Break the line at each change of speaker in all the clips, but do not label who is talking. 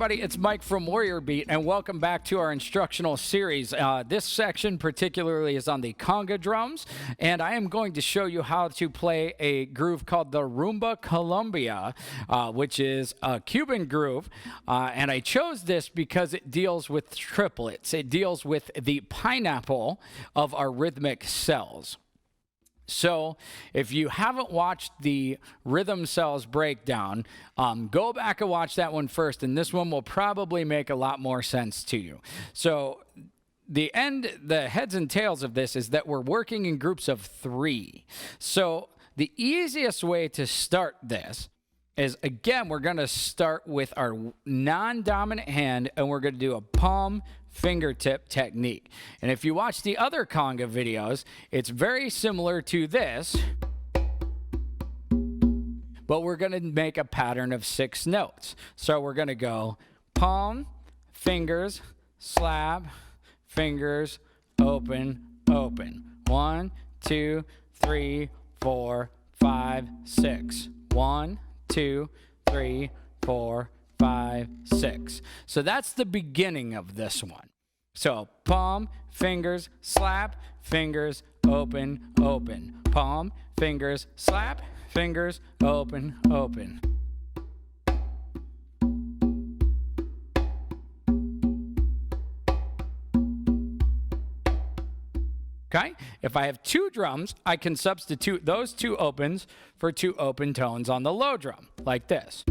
everybody, it's Mike from Warrior Beat, and welcome back to our instructional series. This section particularly is on the Conga drums, and I am going to show you how to play a groove called the Rumba Colombia, which is a Cuban groove, and I chose this because it deals with triplets. It deals with the pineapple of our rhythmic cells. So if you haven't watched the rhythm cells breakdown, go back and watch that one first, and this one will probably make a lot more sense to you. So the heads and tails of this is that we're working in groups of 3. So the easiest way to start this is, again, we're going to start with our non-dominant hand, and we're going to do a palm fingertip technique. And if you watch the other conga videos, it's very similar to this, but we're going to make a pattern of 6 notes. So we're going to go palm, fingers, slap, fingers, open, open. 1, 2, 3, 4, 5, 6. 1, 2, 3, 4, 5, 6. So that's the beginning of this one. So palm, fingers, slap, fingers, open, open. Palm, fingers, slap, fingers, open, open. Okay? If I have 2 drums, I can substitute those 2 opens for 2 open tones on the low drum, like this.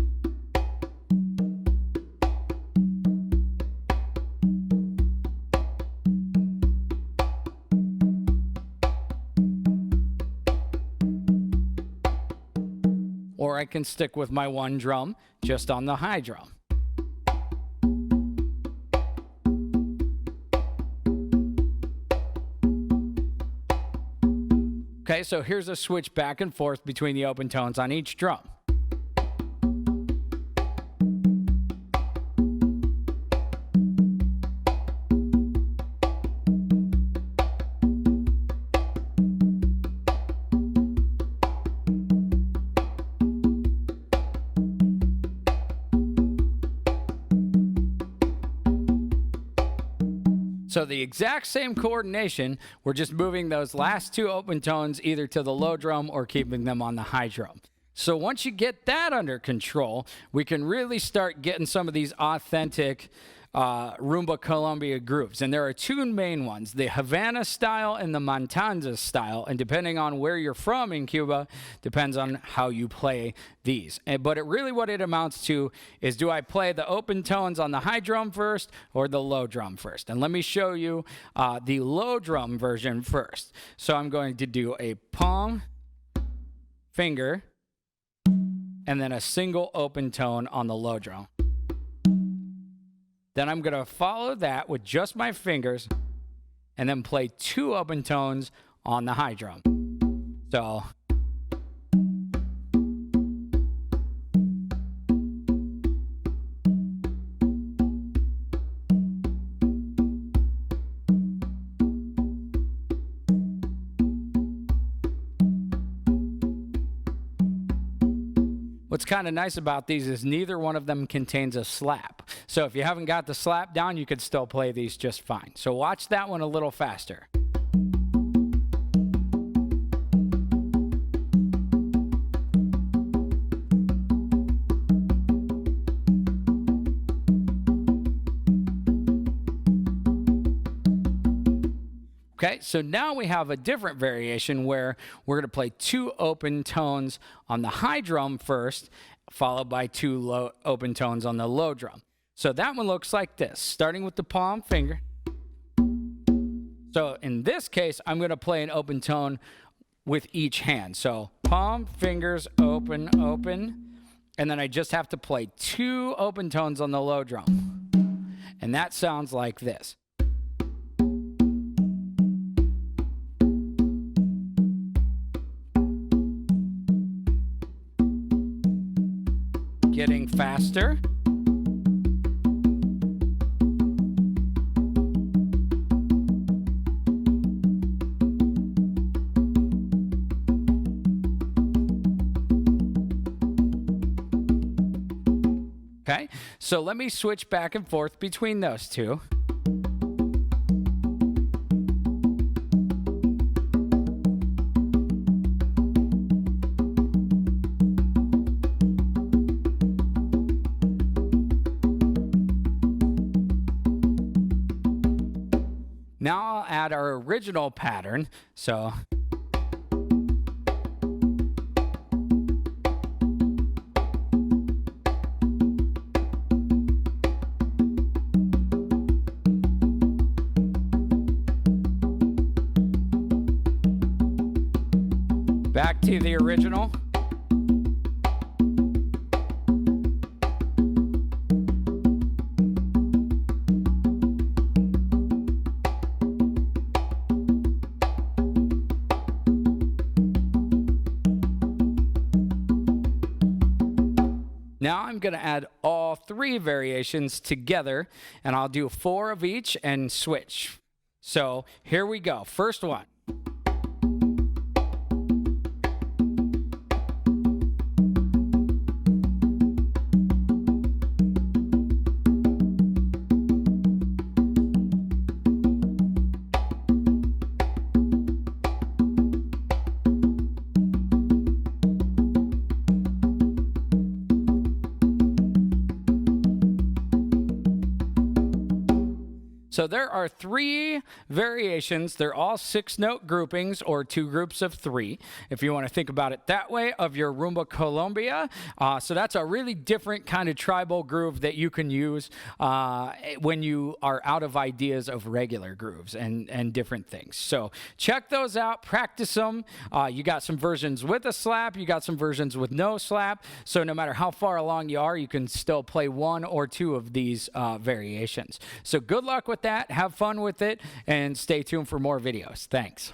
Or I can stick with my 1 drum just on the high drum. Okay, so here's a switch back and forth between the open tones on each drum. So the exact same coordination, we're just moving those last 2 open tones either to the low drum or keeping them on the high drum. So once you get that under control, we can really start getting some of these authentic Rumba Colombia grooves. And there are 2 main ones, the Havana style and the Matanza style. And depending on where you're from in Cuba, depends on how you play these. But what it amounts to is, do I play the open tones on the high drum first or the low drum first? And let me show you the low drum version first. So I'm going to do a palm, finger, and then a single open tone on the low drum. Then I'm going to follow that with just my fingers and then play 2 open tones on the high drum. So what's kind of nice about these is neither one of them contains a slap. So if you haven't got the slap down, you could still play these just fine. So watch that one a little faster. Okay, so now we have a different variation where we're going to play 2 open tones on the high drum first, followed by 2 open tones on the low drum. So that one looks like this, starting with the palm finger. So in this case, I'm going to play an open tone with each hand. So palm, fingers, open, open, and then I just have to play 2 open tones on the low drum. And that sounds like this. Getting faster. Okay, so let me switch back and forth between those two. Now I'll add our original pattern. So back to the original. Now I'm going to add all three variations together, and I'll do 4 of each and switch. So here we go. First one. So there are 3 variations. They're all 6-note groupings or 2 groups of 3, if you want to think about it that way, of your Rumba Colombia. So that's a really different kind of tribal groove that you can use when you are out of ideas of regular grooves and different things. So check those out, practice them. You got some versions with a slap, you got some versions with no slap. So no matter how far along you are, you can still play 1 or 2 of these variations. So good luck with that. Have fun with it, and stay tuned for more videos. Thanks.